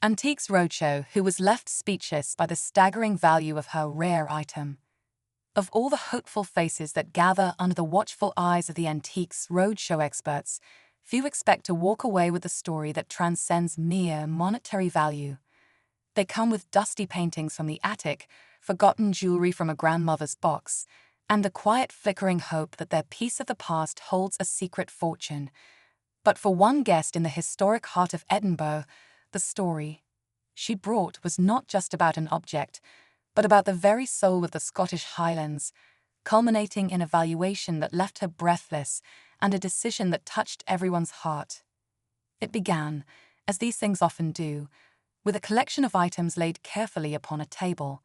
Antiques Roadshow, who was left speechless by the staggering value of her rare item. Of all the hopeful faces that gather under the watchful eyes of the Antiques Roadshow experts, few expect to walk away with a story that transcends mere monetary value. They come with dusty paintings from the attic, forgotten jewelry from a grandmother's box, and the quiet flickering hope that their piece of the past holds a secret fortune. But for one guest in the historic heart of Edinburgh, the story she brought was not just about an object, but about the very soul of the Scottish Highlands, culminating in a valuation that left her breathless and a decision that touched everyone's heart. It began, as these things often do, with a collection of items laid carefully upon a table.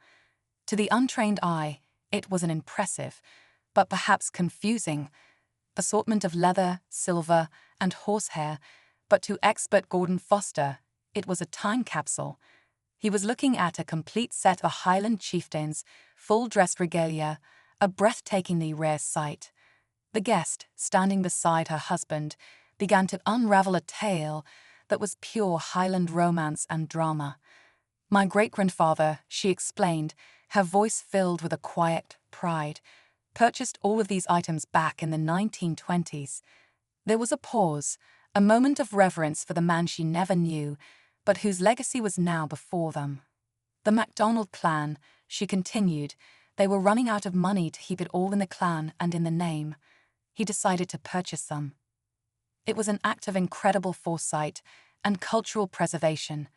To the untrained eye, it was an impressive, but perhaps confusing, assortment of leather, silver, and horsehair, but to expert Gordon Foster, it was a time capsule. He was looking at a complete set of Highland chieftains, full-dress regalia, a breathtakingly rare sight. The guest, standing beside her husband, began to unravel a tale that was pure Highland romance and drama. "My great-grandfather," she explained, her voice filled with a quiet pride, "purchased all of these items back in the 1920s. There was a pause, a moment of reverence for the man she never knew, but whose legacy was now before them. The MacDonald clan, she continued, they were running out of money to keep it all in the clan and in the name. He decided to purchase them. It was an act of incredible foresight and cultural preservation.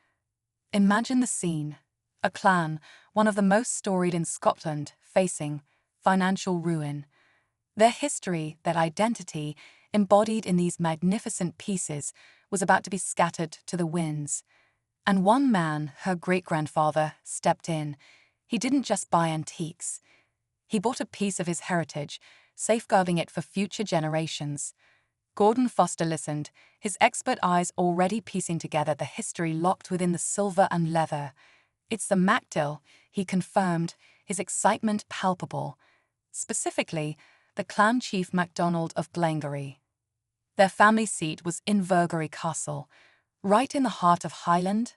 Imagine the scene. A clan, one of the most storied in Scotland, facing financial ruin. Their history, their identity, embodied in these magnificent pieces, was about to be scattered to the winds. And one man, her great-grandfather, stepped in. He didn't just buy antiques. He bought a piece of his heritage, safeguarding it for future generations. Gordon Foster listened, his expert eyes already piecing together the history locked within the silver and leather. "It's the MacDill," he confirmed, his excitement palpable. Specifically, the clan chief MacDonald of Glengarry. Their family seat was Invergarry Castle, right in the heart of Highland,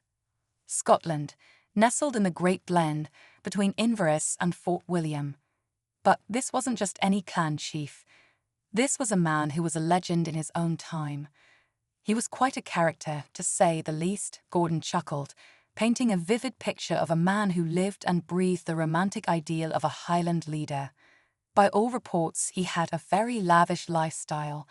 Scotland, nestled in the Great Glen between Inverness and Fort William. But this wasn't just any clan chief. This was a man who was a legend in his own time. He was quite a character, to say the least, Gordon chuckled, painting a vivid picture of a man who lived and breathed the romantic ideal of a Highland leader. By all reports, he had a very lavish lifestyle.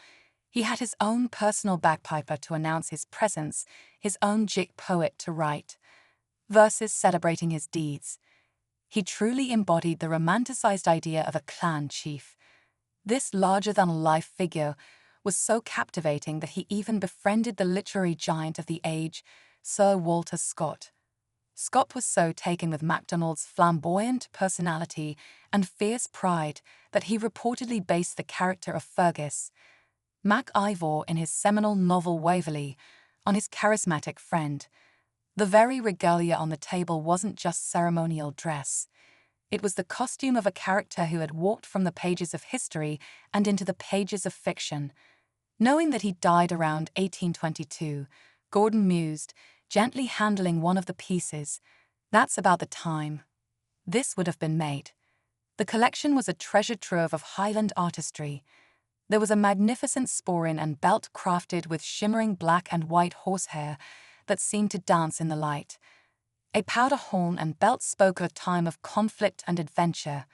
He had his own personal bagpiper to announce his presence, his own jig poet to write verses celebrating his deeds. He truly embodied the romanticized idea of a clan chief. This larger-than-life figure was so captivating that he even befriended the literary giant of the age, Sir Walter Scott. Scott was so taken with MacDonald's flamboyant personality and fierce pride that he reportedly based the character of Fergus, Mac Ivor in his seminal novel Waverley, on his charismatic friend. The very regalia on the table wasn't just ceremonial dress. It was the costume of a character who had walked from the pages of history and into the pages of fiction. Knowing that he died around 1822, Gordon mused, gently handling one of the pieces. That's about the time this would have been made. The collection was a treasure trove of Highland artistry. There was a magnificent sporran and belt crafted with shimmering black and white horsehair that seemed to dance in the light. A powder horn and belt spoke of a time of conflict and adventure.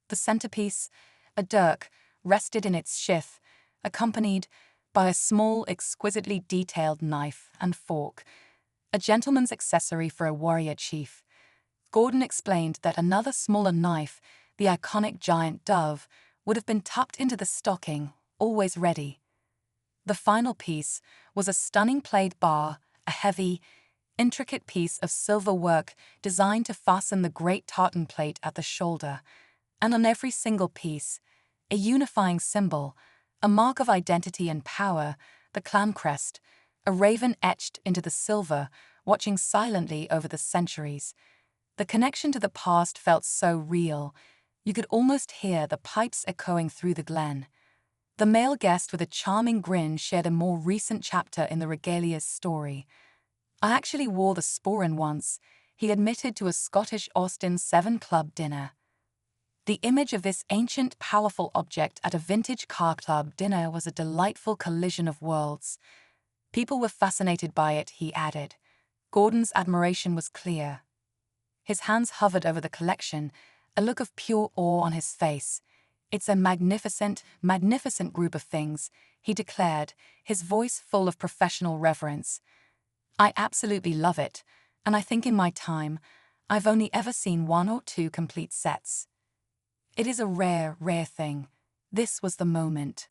The centerpiece, a dirk, rested in its sheath, accompanied by a small, exquisitely detailed knife and fork, a gentleman's accessory for a warrior chief. Gordon explained that another smaller knife, the iconic giant dove, would have been tucked into the stocking, always ready. The final piece was a stunning plaid bar, a heavy, intricate piece of silver work designed to fasten the great tartan plate at the shoulder, and on every single piece, a unifying symbol, a mark of identity and power, the clan crest, a raven etched into the silver, watching silently over the centuries. The connection to the past felt so real, you could almost hear the pipes echoing through the glen. The male guest with a charming grin shared a more recent chapter in the regalia's story. I actually wore the sporran once, he admitted to a Scottish Austin 7 Club dinner. The image of this ancient, powerful object at a vintage car club dinner was a delightful collision of worlds. People were fascinated by it, he added. Gordon's admiration was clear. His hands hovered over the collection, a look of pure awe on his face. It's a magnificent, magnificent group of things, he declared, his voice full of professional reverence. I absolutely love it, and I think in my time, I've only ever seen 1 or 2 complete sets. It is a rare, rare thing. This was the moment.